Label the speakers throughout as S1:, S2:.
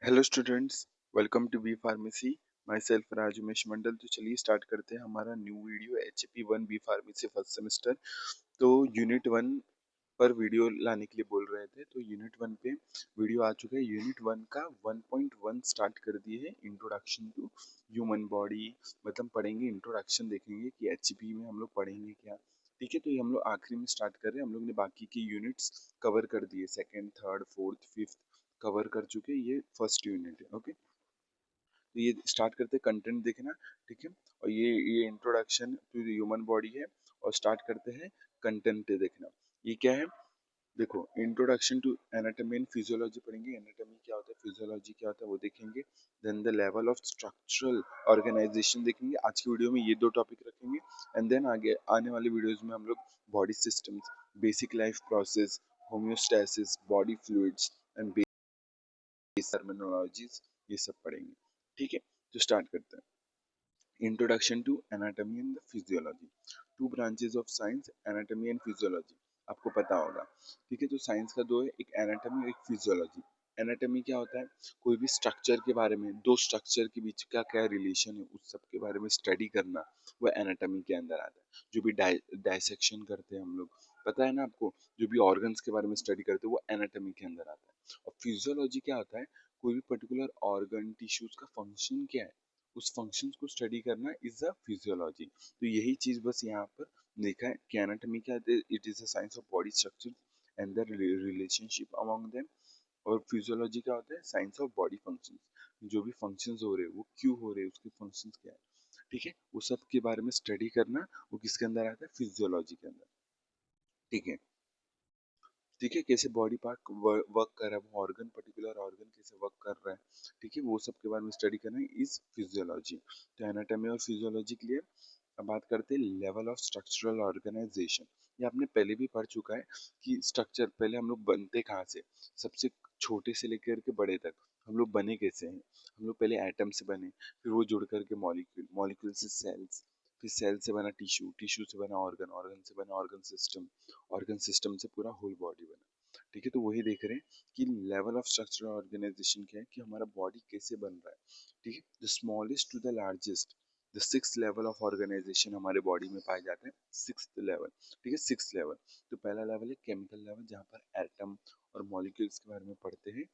S1: Hello students, welcome to B pharmacy. Myself Rajmesh Mandal. तो चलिए start करते हैं हमारा new video HP1 B pharmacy first semester. तो यूनिट वन पर वीडियो लाने के लिए बोल रहे थे, तो यूनिट वन पे वीडियो आ चुका है। यूनिट वन का 1.1 स्टार्ट कर दिए है, इंट्रोडक्शन टू ह्यूमन बॉडी। मतलब पढ़ेंगे इंट्रोडक्शन, देखेंगे कि HP में हम लोग पढ़ेंगे क्या। ठीक है, तो ये हम लोग आखिरी में स्टार्ट कर रहे हैं। हम लोग ने बाकी के यूनिट्स कवर कर दिए, second, third, fourth, fifth cover कर चुके। ये फर्स्ट यूनिट है। ओके, तो ये स्टार्ट करते हैं, कंटेंट देखना। ठीक है, और ये इंट्रोडक्शन टू ह्यूमन बॉडी है। और स्टार्ट करते हैं कंटेंट पे देखना। ये क्या है, देखो, introduction to anatomy and physiology पढ़ेंगे। एनाटॉमी क्या होता है, फिजियोलॉजी क्या होता है, वो देखेंगे। Then the level of structural organisation देखेंगे। आज की वीडियो में ये दो टॉपिक रखेंगे। एंड देन आगे आने वाली वीडियोस में हम लोग body systems, basic life process, homeostasis, body fluids and terminologies, ये सब पढ़ेंगे। ठीक है, तो स्टार्ट करते हैं। Introduction to anatomy and physiology. Two branches of science, anatomy and physiology, आपको पता होगा। ठीक है, तो साइंस का दो है, एक एनाटॉमी और एक फिजियोलॉजी। एनाटॉमी क्या होता है, कोई भी स्ट्रक्चर के बारे में, दो स्ट्रक्चर के बीच का क्या रिलेशन है, उस सब के बारे में स्टडी करना, वो एनाटॉमी के अंदर आता है। जो भी डायसेक्शन करते हैं हम लोग, पता है ना आपको, जो भी ऑर्गन्स के बारे में स्टडी करते हैं, वो एनाटॉमी के अंदर आता है। और फिजियोलॉजी क्या होता है, कोई भी पर्टिकुलर ऑर्गन टिश्यूज का फंक्शन क्या है, उस फंक्शंस को स्टडी करना इज अ फिजियोलॉजी। तो यही चीज बस यहाँ पर देखा है कि एनाटॉमी क्या है, it is a science of body structure and the relationship among them. और फिजियोलॉजी क्या होता है, साइंस ऑफ बॉडी फंक्शंस। जो भी फंक्शंस हो रहे हैं वो क्यों हो रहे हैं, उसके फंक्शंस क्या है। ठीक है, वो सब के बारे में स्टडी करना, वो किसके अंदर आता है, फिजियोलॉजी के अंदर। ठीक है, ठीक है, कैसे बॉडी पार्ट वर्क कर रहा है, वो ऑर्गन, पर्टिकुलर ऑर्गन कैसे वर्क कर रहा है। ठीक है, वो सब के बारे में स्टडी करना इज फिजियोलॉजी। तो एनाटॉमी और फिजियोलॉजी क्लियर। अब बात करते हैं लेवल ऑफ स्ट्रक्चरल ऑर्गेनाइजेशन। ये आपने पहले भी पढ़ चुका है कि स्ट्रक्चर, पहले हम लोग बनते कहाँ से, सबसे छोटे से लेकर के बड़े तक हम लोग बने कैसे हैं। हम लोग पहले एटम से बने, फिर वो जुड़ करके मॉलिक्यूल, मॉलिक्यूल से सेल्स, फिर सेल से बना टिश्यू, टिश्यू से बना ऑर्गन, ऑर्गन से बना ऑर्गन सिस्टम, ऑर्गन सिस्टम से पूरा होल बॉडी बना। ठीक है, तो वही देख रहे हैं कि लेवल ऑफ स्ट्रक्चरल ऑर्गेनाइजेशन क्या है, कि हमारा बॉडी कैसे बन रहा है। ठीक है, the smallest to the largest, the six level of organisation हमारे बॉडी में पाए जाते हैं। सिक्स लेवल, ठीक है, सिक्स लेवल। तो पहला लेवल है केमिकल लेवल, जहाँ पर एटम और मॉलिक्यूल्स के बारे में पढ़ते हैं।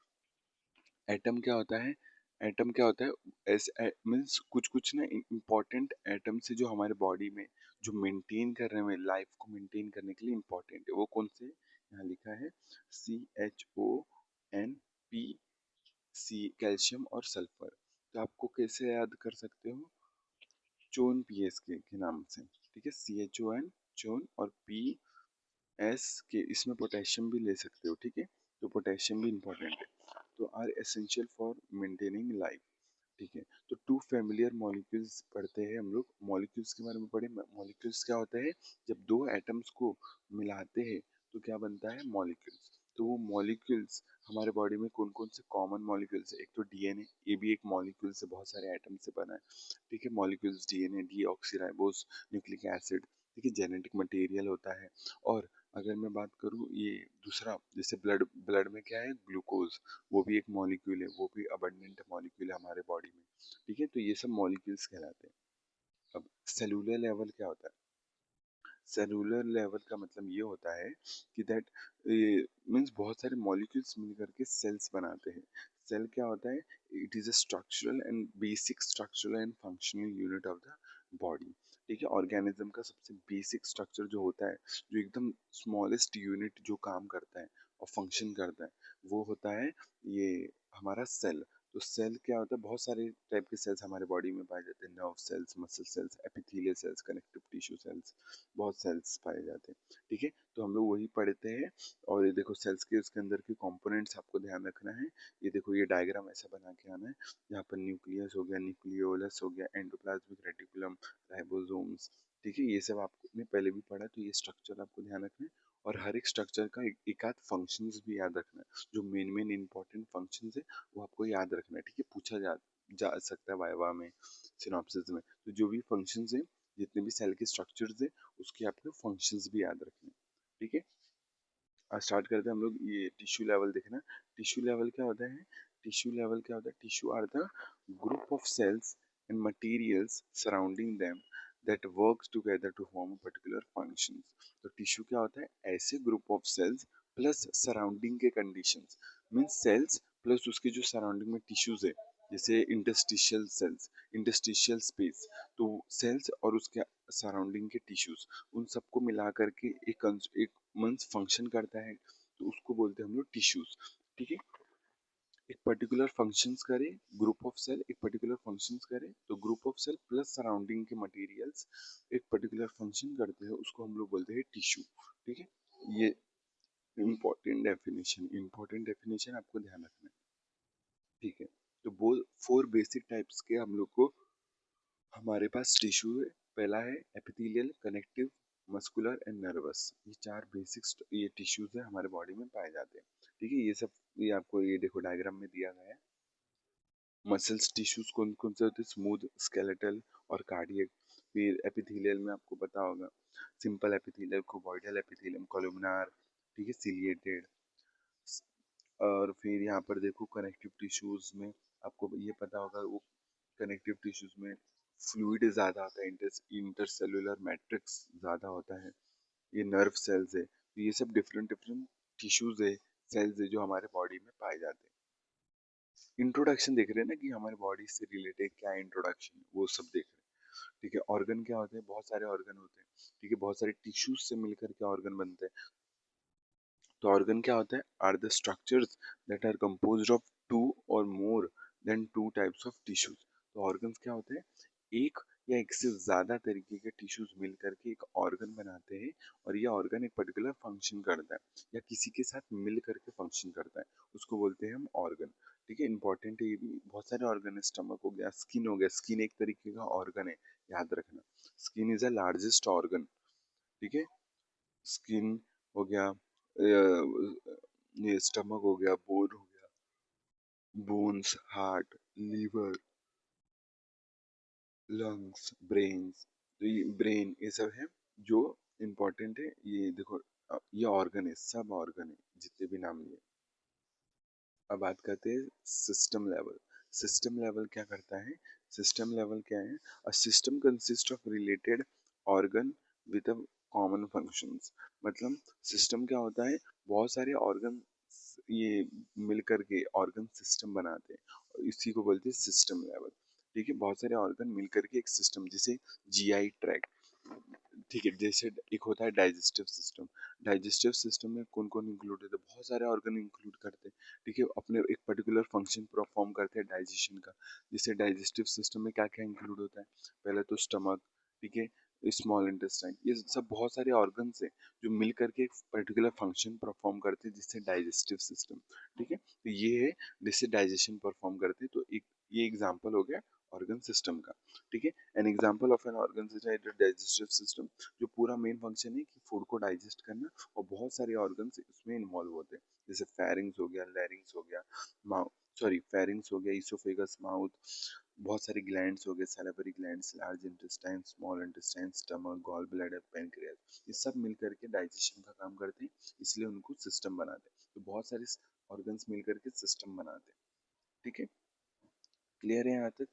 S1: एटम क्या होता है, एटम क्या होता है, ऐसे मीन्स कुछ कुछ ना इम्पोर्टेंट एटम से जो हमारे बॉडी में जो मेंटेन कर रहे हैं, लाइफ को मेंटेन करने के लिए इम्पोर्टेंट है, वो कौन से, यहाँ लिखा है CHO N P C, calcium और सल्फर। तो आपको कैसे याद कर सकते हो, चोन PS के नाम से। ठीक है, CHON चोन, और PS के, इसमें पोटेशियम भी ले सकते हो। ठीक है, तो पोटेशियम भी इंपॉर्टेंट है। तो are essential for maintaining life. ठीक है, तो टू फेमिलियर मॉलिक्यूल्स पढ़ते हैं हम लोग। मॉलिक्यूल्स के बारे में पढ़े। मॉलिक्यूल्स क्या होता है, जब दो एटम्स को मिलाते हैं तो क्या बनता है, मॉलिक्यूल्स। तो वो मॉलिक्यूल्स हमारे बॉडी में कौन कौन से कॉमन मॉलिक्यूल्स है, एक तो DNA, ये भी एक मॉलिक्यूल से, बहुत सारे एटम से बना है। ठीक है, molecules DNA, deoxyribose, nucleic acid. ठीक है, जेनेटिक मटेरियल होता है। और अगर मैं बात करूँ ये दूसरा, जैसे ब्लड, ब्लड में क्या है, ग्लूकोज, वो भी एक मॉलिक्यूल है, वो भी अबंडेंट मॉलिक्यूल है हमारे बॉडी में। ठीक है, तो ये सब मॉलिक्यूल्स कहलाते हैं। अब सेलुलर लेवल क्या होता है, सेलुलर लेवल का मतलब ये होता है कि दैट मीन्स बहुत सारे मॉलिक्यूल्स मिल करके सेल्स बनाते हैं। सेल क्या होता है, it is a structural and basic structural and functional unit of the body. ठीक है, ऑर्गेनिज्म का सबसे बेसिक स्ट्रक्चर जो होता है, जो एकदम स्मॉलेस्ट यूनिट जो काम करता है और फंक्शन करता है, वो होता है ये हमारा सेल। तो सेल क्या होता है, बहुत सारे टाइप के सेल्स हमारे बॉडी में पाए जाते हैं। Nerve cells, muscle cells, epithelial cells, connective tissue cells, बहुत सेल्स पाए जाते हैं। ठीक है, तो हम लोग वही पढ़ते हैं। और ये देखो सेल्स के उसके अंदर के कंपोनेंट्स आपको ध्यान रखना है। ये देखो, ये डायग्राम ऐसा बना के आना है, जहाँ पर न्यूक्लियस हो गया, न्यूक्लियोलस हो गया, एंडोप्लाज्मिक रेटिकुलम, राइबोसोम्स। ठीक है, ये सब आपने पहले भी पढ़ा, तो ये स्ट्रक्चर आपको ध्यान रखना है। और हर एक स्ट्रक्चर का एक आध फंक्शंस भी याद रखना है। जो मेन मेन इंपॉर्टेंट फंक्शंस है वो आपको याद रखना है। ठीक है, पूछा जा सकता है वाइवा में, सिनॉप्सिस में। तो जो भी फंक्शंस है, जितने भी सेल के स्ट्रक्चर्स है, उसके आपको फंक्शंस भी याद रखने हैं। ठीक है, स्टार्ट करते हैं हम लोग। ये टिश्यू लेवल देखना। टिश्यू लेवल क्या होता है, टिश्यू लेवल क्या होता है? Tissue are the group of cells and materials surrounding them that works together to form a particular functions. तो टिश्यू क्या होता है? ऐसे group of cells plus surrounding के कंडीशंस, मींस सेल्स प्लस उसके जो सराउंडिंग में टिश्यूज है, जैसे इंटरस्टिशियल सेल्स, इंटरस्टिशियल स्पेस, तो सेल्स और उसके सराउंडिंग के टिश्यूज, उन सबको मिला करके एक मंस फंक्शन करता है, तो उसको बोलते हैं हम लोग टिश्यूज। ठीक है, एक पर्टिकुलर फंक्शंस करे, ग्रुप ऑफ सेल एक पर्टिकुलर फंक्शंस करे, तो group of cell plus surrounding के मटेरियल्स एक पर्टिकुलर फंक्शन करते हैं, उसको हम लोग बोलते हैं टिश्यू। ठीक है, ये इंपॉर्टेंट डेफिनेशन आपको ध्यान रखना है। ठीक है, तो वो 4 बेसिक टाइप्स के हम लोग को हमारे पास टिश्यू है। पहला है epithelial, connective, muscular and nervous. ये 4 बेसिक ये टिश्यूज है हमारे बॉडी में पाए जाते हैं। ठीक है, ये सब ये आपको ये देखो डायग्राम में दिया गया है। मसल्स टिश्यूज कौन कौन से होते हैं? स्मूथ, स्केलेटल और कार्डियक। फिर एपिथेलियल में आपको पता होगा simple epithelial, cuboidal epithelium, columnar, ठीक है, सिलिएटेड। और फिर यहाँ पर देखो कनेक्टिव टिश्यूज में आपको ये पता होगा, वो कनेक्टिव टिश्यूज में फ्लूइड ज्यादा होता है, इंटरसेलुलर मैट्रिक्स ज्यादा होता है। ये नर्व सेल्स है, तो ये सब डिफरेंट डिफरेंट टिश्यूज है, सेल्स है जो हमारे बॉडी में पाए जाते हैं। इंट्रोडक्शन देख रहे हैं ना कि हमारे बॉडी से रिलेटेड क्या इंट्रोडक्शन, वो सब देख रहे हैं। ठीक है, ऑर्गन क्या होते हैं? बहुत सारे ऑर्गन होते हैं। ठीक है, बहुत सारे टिश्यूज से मिलकर के ऑर्गन बनते हैं। तो ऑर्गन क्या होता है? Are the structures that are composed of two और more than two types of tissues. तो ऑर्गन्स क्या होते हैं? एक या एक से ज्यादा तरीके के टिश्यूज मिल करके एक ऑर्गन बनाते हैं, और ये ऑर्गन एक पर्टिकुलर फंक्शन करता है या किसी के साथ मिल करके फंक्शन करता है, उसको बोलते हैं हम ऑर्गन। ठीक है, इंपॉर्टेंट है ये भी। बहुत सारे ऑर्गन है, स्टमक हो गया, स्किन हो गया, स्किन एक तरीके का ऑर्गन है, याद रखना। Skin is the largest organ. ठीक है, स्किन हो गया, ये स्टमक हो गया, बोन हो गया, bones, heart, liver, lungs, brains. तो ये ब्रेन ये सब है जो इम्पोर्टेंट है। ये देखो ये ऑर्गन है, सब ऑर्गन है जितने भी नाम लिए। अब बात करते हैं सिस्टम लेवल। सिस्टम लेवल क्या करता है? सिस्टम लेवल क्या है? A system consist of related organ with a common functions. मतलब सिस्टम क्या होता है? बहुत सारे ऑर्गन ये मिल करके ऑर्गन सिस्टम बनाते हैं, और इसी को बोलते हैं सिस्टम लेवल। ठीक है, बहुत सारे ऑर्गन मिल करके एक सिस्टम, जैसे जीआई ट्रैक्ट। ठीक है, जैसे एक होता है डाइजेस्टिव सिस्टम। डाइजेस्टिव सिस्टम में कौन कौन इंक्लूड होते हैं? बहुत सारे ऑर्गन इंक्लूड करते हैं। ठीक है, अपने एक पर्टिकुलर फंक्शन परफॉर्म करते हैं डाइजेशन का। जैसे डाइजेस्टिव सिस्टम में क्या क्या इंक्लूड होता है? पहले तो स्टमक, ठीक है, स्मॉल इंटेस्टाइन, ये सब बहुत सारे ऑर्गन्स हैं जो मिल करके एक पर्टिकुलर फंक्शन परफॉर्म करते हैं, जिससे डाइजेस्टिव सिस्टम। ठीक है, तो ये है जिससे डाइजेशन परफॉर्म करते हैं। तो एक ये एग्जांपल हो गया ऑर्गन सिस्टम का। ठीक है, an example of an organ system digestive system, जो पूरा मेन फंक्शन है कि फूड को डाइजेस्ट करना, और बहुत सारे ऑर्गन्स उसमें इन्वॉल्व होते हैं, जैसे फेरिंग्स हो गया, लैरिंग्स हो गया, माउथ, सॉरी फेरिंग्स हो गया, इसोफेगस, माउथ, बहुत सारे ग्लैंड्स हो गए, salivary glands, large intestine, small intestine, stomach, gall bladder, pancreas, ये सब मिल करके डाइजेशन का काम करते हैं, इसलिए उनको सिस्टम बनाते हैं। तो बहुत सारे ऑर्गन्स मिल करके सिस्टम बनाते हैं। ठीक है, क्लियर है यहाँ तक?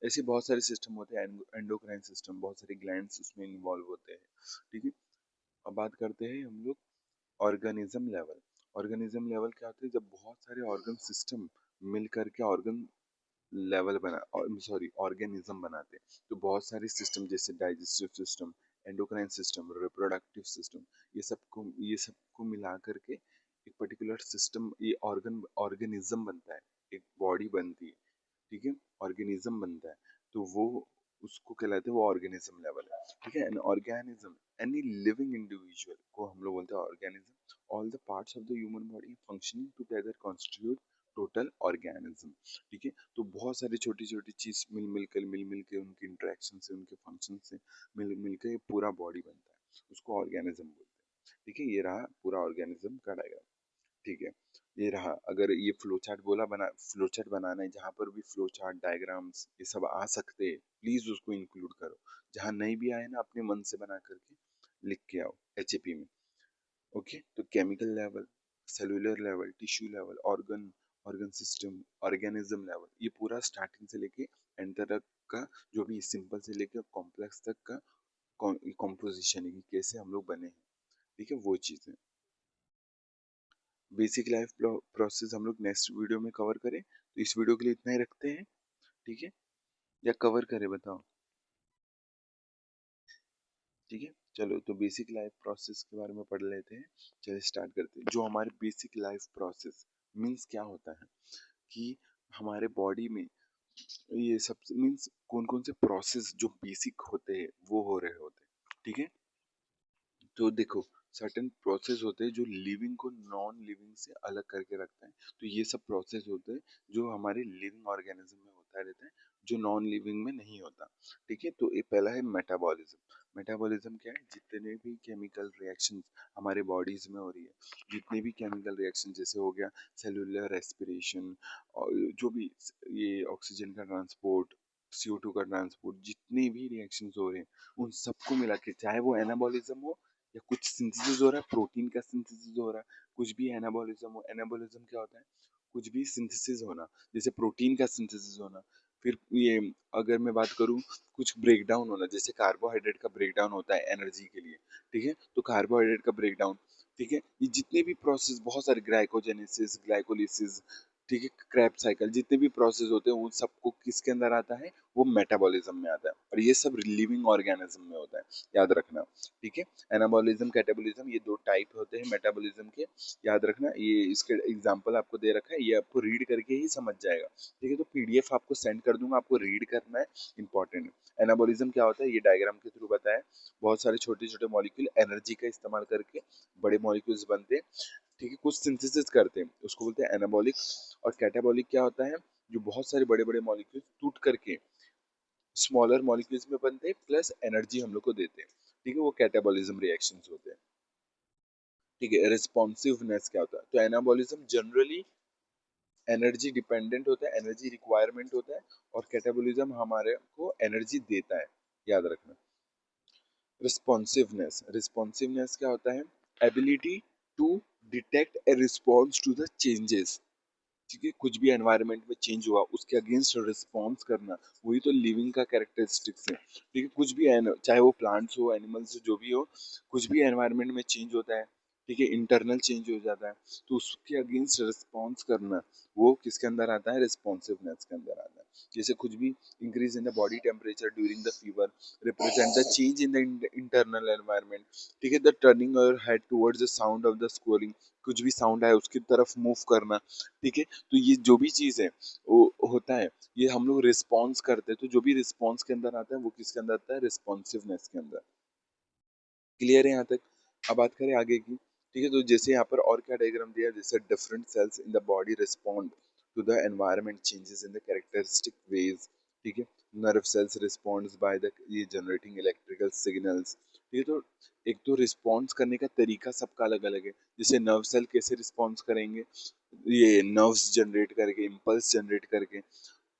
S1: ऐसे बहुत सारे सिस्टम होते हैं, एंडोक्राइन सिस्टम, बहुत सारे ग्लैंड्स उसमें इन्वॉल्व होते हैं। ठीक है, अब बात करते हैं हम लोग ऑर्गेनिज्म लेवल। ऑर्गेनिज्म लेवल क्या होता है? जब बहुत सारे ऑर्गन सिस्टम मिल करके ऑर्गन लेवल बना, सॉरी ऑर्गेनिज्म बनाते हैं। तो बहुत सारे सिस्टम, जैसे digestive system, endocrine system, reproductive system, ये सबको मिला करके एक पर्टिकुलर सिस्टम, ये ऑर्गेनिज्म बनता है, एक बॉडी बनती है। ठीक है, ऑर्गेनिज्म बनता है, तो वो उसको कहलाते हैं, वो ऑर्गेनिज्म लेवल है। ठीक है, an organism any living individual को हम लोग बोलते हैं organism. All the parts of the human body functioning together constitute total organism. ठीक है, तो बहुत सारी छोटी छोटी चीज मिल मिल के उनकी इंटरेक्शन से, उनके फंक्शन से मिल मिल के पूरा बॉडी बनता है, उसको ऑर्गेनिज्म बोलते हैं। ठीक है, ये रहा पूरा ऑर्गेनिज्म का डायग्राम। ठीक है, ये रहा। अगर ये फ्लो चार्ट बोला, फ्लो चार्ट बनाना है, जहाँ पर भी फ्लो चार्ट, डायग्राम्स ये सब आ सकते हैं, प्लीज उसको इंक्लूड करो। जहाँ नहीं भी आए ना, अपने मन से बना करके लिख के आओ एचएपी में। ओके, तो chemical level, cellular level, tissue level, organ, organ system, organism level, ये पूरा स्टार्टिंग से लेके एंड तक का जो भी सिंपल से लेके कॉम्प्लेक्स तक का कॉम्पोजिशन है कि कैसे हम लोग बने हैं, ठीक है, वो चीज़ें। बेसिक लाइफ प्रोसेस हम लोग नेक्स्ट वीडियो में कवर करें, तो इस वीडियो के लिए इतना ही रखते हैं, ठीक है, या कवर करें बताओ। ठीक है, चलो तो बेसिक लाइफ प्रोसेस के बारे में पढ़ लेते हैं। चलिए स्टार्ट करते हैं। जो हमारे बेसिक लाइफ प्रोसेस मीन्स क्या होता है कि हमारे बॉडी में ये सब मीन्स कौन कौन से प्रोसेस जो बेसिक होते हैं वो हो रहे होते हैं, ठीक है। तो देखो, सर्टेन प्रोसेस होते हैं जो लिविंग को नॉन लिविंग से अलग करके रखते हैं। तो ये सब प्रोसेस होते हैं जो हमारे लिविंग ऑर्गेनिज्म में होता रहता है, जो नॉन लिविंग में नहीं होता, ठीक है। तो ये पहला है मेटाबॉलिज्म। मेटाबॉलिज्म क्या है? जितने भी केमिकल रिएक्शंस हमारे बॉडीज में हो रही है, जितने भी केमिकल रिएक्शन, जैसे हो गया सेलुलर रेस्पिरेशन, और जो भी ये ऑक्सीजन का ट्रांसपोर्ट, CO2 का ट्रांसपोर्ट, जितने भी रिएक्शंस हो रहे हैं उन सबको मिला के, चाहे वो एनाबॉलिज्म हो या कुछ सिंथेसिस हो रहा है, प्रोटीन का सिंथेसिस हो रहा है, कुछ भी एनाबॉलिज्म हो। एनाबॉलिज्म क्या होता है? कुछ भी सिंथेसिस होना, जैसे प्रोटीन का सिंथेसिस होना। फिर ये अगर मैं बात करूं, कुछ ब्रेक डाउन होना, जैसे कार्बोहाइड्रेट का ब्रेक डाउन होता है एनर्जी के लिए, ठीक है, तो कार्बोहाइड्रेट का ब्रेक डाउन, ठीक है। ये जितने भी प्रोसेस, बहुत सारे ग्लाइकोजेनेसिस, ग्लाइकोलिसिस, ठीक है, क्रैब साइकिल, जितने भी प्रोसेस होते हैं उन सबको किसके अंदर आता है? वो मेटाबॉलिज्म में आता है, और ये सब लिविंग ऑर्गेनिज्म में होता है, याद रखना, ठीक है। एनाबॉलिज्म, कैटाबॉलिज्म, ये दो टाइप होते हैं मेटाबॉलिज्म के, याद रखना। ये इसके एग्जांपल आपको दे रखा है, ये आपको रीड करके ही समझ जाएगा, ठीक है। तो PDF आपको सेंड कर दूंगा, आपको रीड करना है, इंपॉर्टेंट है। एनाबॉलिज्म क्या होता है ये डायग्राम के थ्रू बताया। बहुत सारे छोटे छोटे मॉलिक्यूल एनर्जी का इस्तेमाल करके बड़े मॉलिक्यूल्स बनते हैं, ठीक है, कुछ सिंथेसिस करते हैं, उसको बोलते हैं एनाबॉलिक। और कैटाबॉलिक क्या होता है? जो बहुत सारे बड़े बड़े मॉलिक्यूल टूट करके स्मॉलर मॉलिक्यूल्स में बनते हैं, प्लस एनर्जी हम लोग को देते हैं, ठीक है, वो कैटाबॉलिज्म रिएक्शंस होते हैं, ठीक है। रिस्पॉन्सिवनेस क्या होता है? तो एनाबॉलिज्म जनरली एनर्जी डिपेंडेंट होता है, एनर्जी रिक्वायरमेंट होता है, और कैटाबॉलिज्म हमारे को एनर्जी देता है, याद रखना। रिस्पॉन्सिवनेस, रिस्पॉन्सिवनेस क्या होता है? Ability to detect a response to the changes, ठीक है, कुछ भी एनवायरनमेंट में चेंज हुआ उसके अगेंस्ट रिस्पॉन्स करना, वही तो लिविंग का कैरेक्टरिस्टिक्स है, ठीक है। कुछ भी चाहे वो प्लांट्स हो, एनिमल्स हो, जो भी हो, कुछ भी एनवायरनमेंट में चेंज होता है, ठीक है, इंटरनल चेंज हो जाता है, तो उसके अगेंस्ट रिस्पॉन्स करना, वो किसके अंदर आता है? रिस्पॉन्सिवनेस के अंदर आता है। जैसे कुछ भी increase in the body temperature during the fever represent the change in the internal environment, ठीक है। The turning your head towards the sound of the scoring, कुछ भी साउंड आए उसकी तरफ मूव करना, ठीक है। तो ये जो भी चीज है वो होता है, ये हम लोग रिस्पॉन्स करते हैं, तो जो भी रिस्पॉन्स के अंदर आता है वो किसके अंदर आता है? रिस्पॉन्सिवनेस के अंदर। क्लियर है यहाँ तक? अब बात करें आगे की, ठीक है। तो जैसे यहाँ पर और क्या डायग्राम दिया है, जैसे different cells in the body respond to the environment changes in the characteristic ways, ठीक है। Nerve cells responds by the ये जनरेटिंग इलेक्ट्रिकल सिग्नल्स, ठीक है। तो एक तो रिस्पॉन्स करने का तरीका सबका अलग अलग है। जैसे नर्व सेल कैसे रिस्पॉन्स करेंगे? ये नर्व्स जनरेट करके, इम्पल्स जनरेट करके।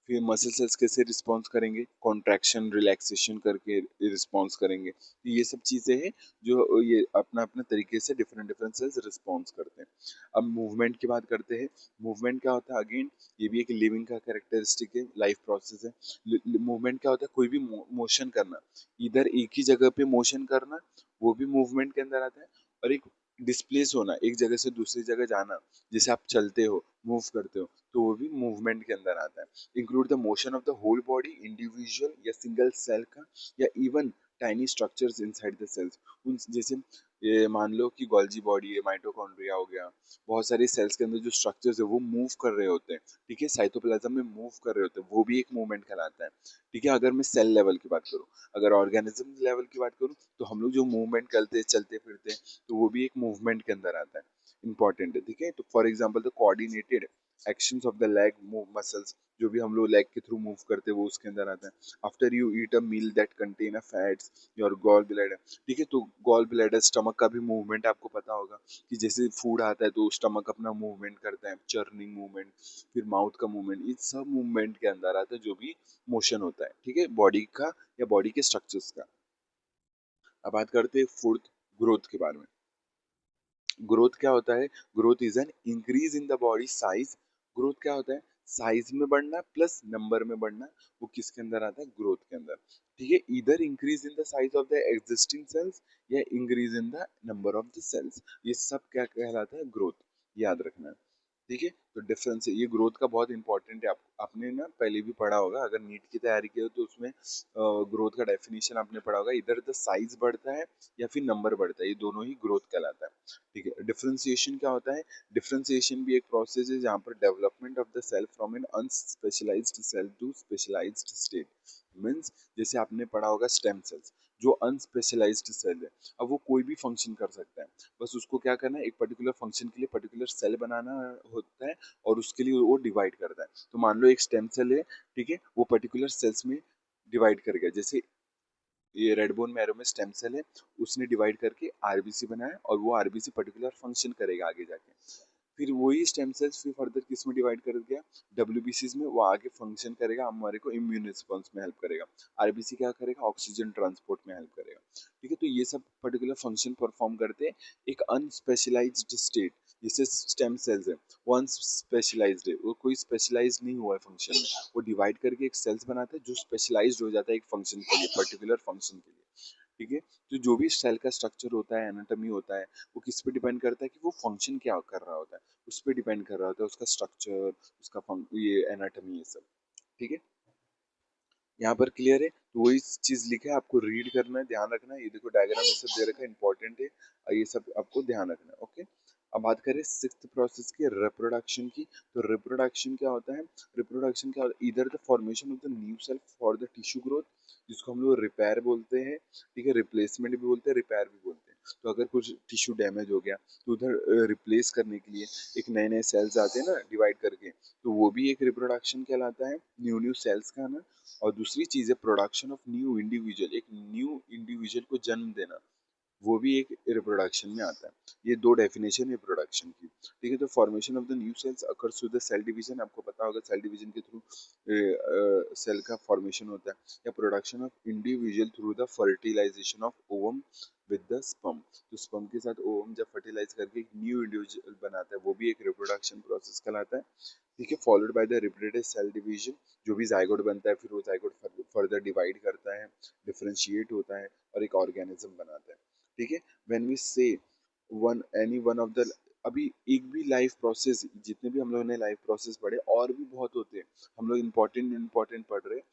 S1: फिर मसल सेल्स कैसे रिस्पॉन्स करेंगे? कॉन्ट्रैक्शन, रिलैक्सेशन करके रिस्पॉन्स करेंगे। तो ये सब चीजें हैं जो ये अपना अपना तरीके से डिफरेंट डिफरेंट सेल्स रिस्पॉन्स करते हैं। अब मूवमेंट की बात करते हैं। मूवमेंट क्या होता है? अगेन ये भी एक लिविंग का कैरेक्टरिस्टिक है, लाइफ प्रोसेस है। मूवमेंट क्या होता है? कोई भी मोशन करना, इधर एक ही जगह पे मोशन करना, वो भी मूवमेंट के अंदर आता है। और एक डिस्प्लेस होना, एक जगह से दूसरी जगह जाना, जैसे आप चलते हो, मूव करते हो, तो वो भी मूवमेंट के अंदर आता है। Include the motion of the whole body, individual या सिंगल सेल का, या even tiny structures inside the cells. उन जैसे ये मान लो कि गोल्जी बॉडी है, माइटोकॉन्ड्रिया हो गया, बहुत सारी सेल्स के अंदर जो स्ट्रक्चर्स है वो मूव कर रहे होते हैं, ठीक है, साइटोप्लाज्म में मूव कर रहे होते हैं, वो भी एक मूवमेंट कहलाता है, ठीक है। अगर मैं सेल लेवल की बात करूँ, अगर ऑर्गेनिज्म लेवल की बात करूँ, तो हम लोग जो मूवमेंट करते हैं, चलते फिरते हैं, तो वो भी एक मूवमेंट के अंदर आता है, इंपॉर्टेंट है, ठीक है। तो for example the coordinated actions of the leg move muscles, जो भी हम लोग लेग के थ्रू मूव करते हैं वो उसके अंदर आता है। After you eat a meal that contain a fats your gall bladder, ठीक है। तो गॉल ब्लैडर, स्टमक का भी मूवमेंट आपको पता होगा कि जैसे फूड आता है तो स्टमक अपना मूवमेंट करता है, चर्निंग मूवमेंट, फिर माउथ का मूवमेंट, ये सब मूवमेंट के अंदर आता है, जो भी मोशन होता है, ठीक है, बॉडी का या बॉडी के स्ट्रक्चर्स का। अब बात करते हैं फोर्थ, ग्रोथ के बारे में। ग्रोथ क्या होता है? Growth is an increase in the body size growth क्या होता है? साइज में बढ़ना प्लस नंबर में बढ़ना। वो किसके अंदर आता है? ग्रोथ के अंदर। ठीक है, इधर increase in the size of the existing cells या increase in the number of the cells, ये सब क्या कहलाता है? ग्रोथ। याद रखना है। ठीक है, तो डिफरेंस है ये ग्रोथ का, बहुत इंपॉर्टेंट है। आपने ना पहले भी पढ़ा होगा, अगर नीट की तैयारी की हो तो उसमें ग्रोथ का डेफिनेशन आपने पढ़ा होगा, इधर द साइज बढ़ता है या फिर नंबर बढ़ता है, ये दोनों ही ग्रोथ कहलाता है। ठीक है, डिफरेंशिएशन क्या होता है? डिफरेंशिएशन भी एक प्रोसेस है जहाँ पर development of the cell from an unspecialised cell to specialised state. Means जैसे आपने पढ़ा होगा स्टेम सेल्स, जो अनस्पेशलाइज्ड सेल है, अब वो कोई भी फंक्शन कर सकता है, बस उसको क्या करना है, एक पर्टिकुलर फंक्शन के लिए पर्टिकुलर सेल बनाना होता है और उसके लिए वो डिवाइड करता है। तो मान लो एक स्टेम सेल है, ठीक है, वो पर्टिकुलर सेल्स में डिवाइड कर गया। जैसे ये रेड बोन मैरो में स्टेम सेल है, उसने डिवाइड करके आरबीसी बनाया और वो आरबीसी पर्टिकुलर फंक्शन करेगा आगे जाके। फिर वही स्टेम सेल्स फिर फर्दर किस में डिवाइड कर गया? डब्ल्यूबीसीज में, वो आगे फंक्शन करेगा, हमारे को इम्यून रिस्पॉन्स में हेल्प करेगा। आरबीसी क्या करेगा? ऑक्सीजन ट्रांसपोर्ट में हेल्प करेगा। ठीक है, तो ये सब पर्टिकुलर फंक्शन परफॉर्म करते हैं एक अनस्पेशलाइज्ड स्टेट। जैसे स्टेम सेल्स है, वो अनस्पेशलाइज्ड है, वो कोई स्पेशलाइज्ड नहीं हुआ है फंक्शन में, वो डिवाइड करके एक सेल्स बनाता है जो स्पेशलाइज्ड हो जाता है एक फंक्शन के लिए, पर्टिकुलर फंक्शन के लिए। ठीक है, तो जो भी सेल का स्ट्रक्चर होता है, एनाटॉमी होता है, वो किस पे डिपेंड करता है कि वो फंक्शन क्या कर रहा होता है, उस पे डिपेंड कर रहा होता है उसका स्ट्रक्चर, उसका ये एनाटॉमी, ये सब। ठीक है, यहाँ पर क्लियर है? तो वही चीज लिखा है, आपको रीड करना है, ध्यान रखना है। ये देखो डायग्राम ये सब दे रखा है, इंपॉर्टेंट है, और ये सब आपको ध्यान रखना है। ओके, अब बात करें सिक्स्थ प्रोसेस की, रिप्रोडक्शन की। तो रिप्रोडक्शन क्या होता है? रिप्रोडक्शन क्या होता है? इधर the formation of the new cell for the tissue growth, जिसको हम लोग रिपेयर बोलते हैं। ठीक है, रिप्लेसमेंट भी बोलते हैं, रिपेयर भी बोलते हैं। तो अगर कुछ टिश्यू डैमेज हो गया तो उधर रिप्लेस करने के लिए एक नए नए सेल्स आते हैं ना डिवाइड करके, तो वो भी एक रिप्रोडक्शन कहलाता है, न्यू न्यू सेल्स का ना। और दूसरी चीज है प्रोडक्शन ऑफ न्यू इंडिविजुअल, एक न्यू इंडिविजुअल को जन्म देना, वो भी एक रिप्रोडक्शन में आता है। ये दो डेफिनेशन है प्रोडक्शन की। ठीक है, तो formation of the new cells occurs through the cell division, आपको पता होगा सेल डिवीजन के थ्रू सेल का फॉर्मेशन होता है। या production of individual through the fertilisation of ovum with the sperm, तो स्पर्म के साथ ओवम जब फर्टिलाइज करके एक न्यू इंडिविजुअल बनाता है, वो भी एक रिप्रोडक्शन प्रोसेस कहलाता है। ठीक है, followed by the repeated cell division, जो भी जाइगोट बनता है, फिर वो जाइगोट फर्दर डिवाइड करता है, डिफरेंशिएट होता है और एक ऑर्गेनिज्म बनाता है। ठीक है, व्हेन वी से one any one of the, अभी एक भी लाइफ प्रोसेस, जितने भी हम लोगों ने लाइफ प्रोसेस पढ़े, और भी बहुत होते हैं, हम लोग इंपॉर्टेंट इंपॉर्टेंट पढ़ रहे हैं,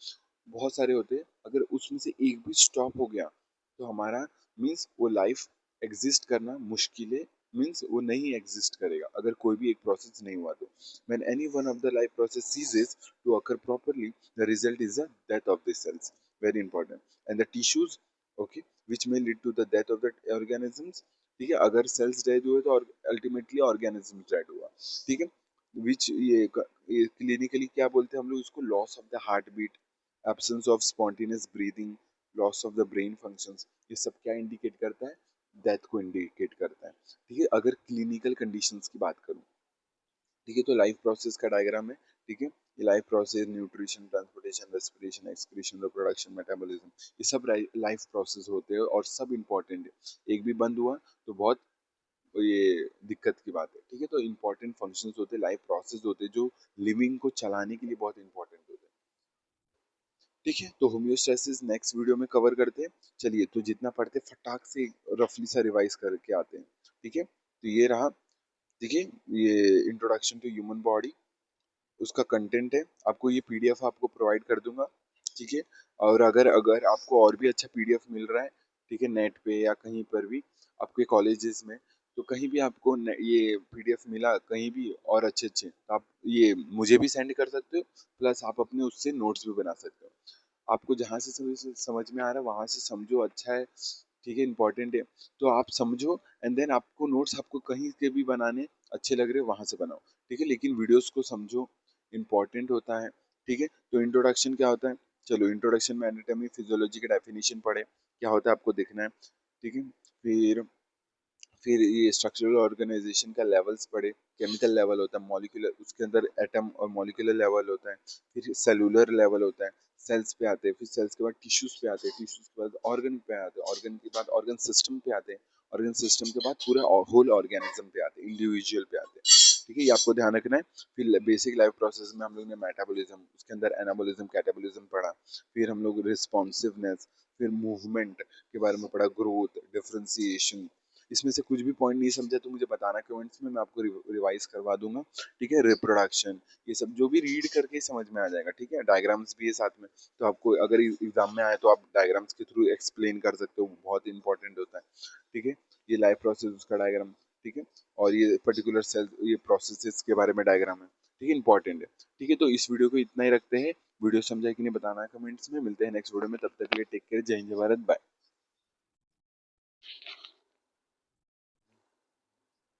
S1: बहुत सारे होते हैं, अगर उसमें से एक भी स्टॉप हो गया तो हमारा मीन्स वो लाइफ एग्जिस्ट करना मुश्किल है, मीन्स वो नहीं एग्जिस्ट करेगा अगर कोई भी एक प्रोसेस नहीं हुआ तो। when any one of the life process ceases to occur properly, the result is the death of the cells, very important, and the tissues, okay, which may lead to the death of the organisms। ठीक है, अगर sales dead हुए तो ultimately organism dead हुआ। ठीक है, विच ये clinically क्या बोलते हैं हम लोग इसको? Loss of the heartbeat, absence of spontaneous breathing, loss of the brain functions, ये सब क्या इंडिकेट करता है? डेथ को इंडिकेट करता है। ठीक है, अगर क्लिनिकल कंडीशंस की बात करूं। ठीक है, तो लाइफ प्रोसेस का डायग्राम है। ठीक है, ये life process, nutrition, transportation, respiration, excretion, reproduction, metabolism, ये सब लाइफ प्रोसेस होते हैं और सब इंपॉर्टेंट है। एक भी बंद हुआ तो बहुत ये दिक्कत की बात है। ठीक है, तो इंपॉर्टेंट फंक्शंस होते हैं, लाइफ प्रोसेस होते हैं, जो लिविंग को चलाने के लिए बहुत इंपॉर्टेंट होते हैं। ठीक है, तो होम्योस्टैसिस नेक्स्ट वीडियो में कवर करते हैं। चलिए, तो जितना पढ़ते फटाक से रफली सा रिवाइज करके आते हैं। ठीक है, तो ये रहा। देखिए, ये इंट्रोडक्शन टू ह्यूमन बॉडी, उसका कंटेंट है, आपको ये पीडीएफ आपको प्रोवाइड कर दूंगा। ठीक है, और अगर अगर आपको और भी अच्छा पीडीएफ मिल रहा है, ठीक है, नेट पे या कहीं पर भी आपके कॉलेजेस में, तो कहीं भी आपको ये पीडीएफ मिला कहीं भी और अच्छे अच्छे, तो आप ये मुझे भी सेंड कर सकते हो, प्लस आप अपने उससे नोट्स भी बना सकते हो। आपको जहाँ से समझ में आ रहा है वहां से समझो, अच्छा है। ठीक है, इंपॉर्टेंट है, तो आप समझो, एंड देन आपको नोट्स आपको कहीं के भी बनाने अच्छे लग रहे हो वहां से बनाओ। ठीक है, लेकिन वीडियोस को समझो, इंपॉर्टेंट होता है। ठीक है, तो इंट्रोडक्शन क्या होता है? चलो, इंट्रोडक्शन में एनाटॉमी फिजियोलॉजी का डेफिनेशन पढ़े, क्या होता है आपको देखना है। ठीक है, फिर ये स्ट्रक्चरल ऑर्गेनाइजेशन का लेवल्स पढ़े, केमिकल लेवल होता है, मॉलिक्यूलर, उसके अंदर एटम और मॉलिक्यूलर लेवल होता है, फिर सेलुलर लेवल होता है, सेल्स पे आते हैं, फिर सेल्स के बाद टिश्यूज पे आते हैं, टिश्यूज के बाद ऑर्गन पे आते हैं, ऑर्गन के बाद ऑर्गन सिस्टम पे आते हैं, ऑर्गन सिस्टम के बाद पूरा होल ऑर्गेनिज्म पे आते हैं, इंडिविजुअल पे आते हैं। ठीक है, ये आपको ध्यान रखना है। फिर बेसिक लाइफ प्रोसेस में हम लोग ने मेटाबॉलिज्म, उसके अंदर एनाबॉलिज्म, कैटाबॉलिज्म पढ़ा। फिर हम लोग रिस्पॉन्सिवनेस, फिर मूवमेंट के बारे में पढ़ा, ग्रोथ, डिफरेंशिएशन। इसमें से कुछ भी पॉइंट नहीं समझा तो मुझे बताना कमेंट्स में, मैं आपको रिवाइज करवा दूंगा। ठीक है, रिप्रोडक्शन, ये सब जो भी रीड करके समझ में आ जाएगा। ठीक है, डायग्राम्स भी है साथ में, तो आपको अगर एग्जाम में आए तो आप डायग्राम्स के थ्रू एक्सप्लेन कर सकते हो, बहुत इंपॉर्टेंट होता है। ठीक है, ये लाइफ प्रोसेस उसका डायग्राम। ठीक है, और ये पर्टिकुलर सेल, ये प्रोसेसेस के बारे में डायग्राम है। ठीक है, इंपॉर्टेंट है। ठीक है, तो इस वीडियो को इतना ही रखते हैं। वीडियो समझा कि नहीं बताना है कमेंट्स में। मिलते हैं नेक्स्ट वीडियो में, तब तक के लिए टेक केयर, जय हिंद, जय भारत, बाय।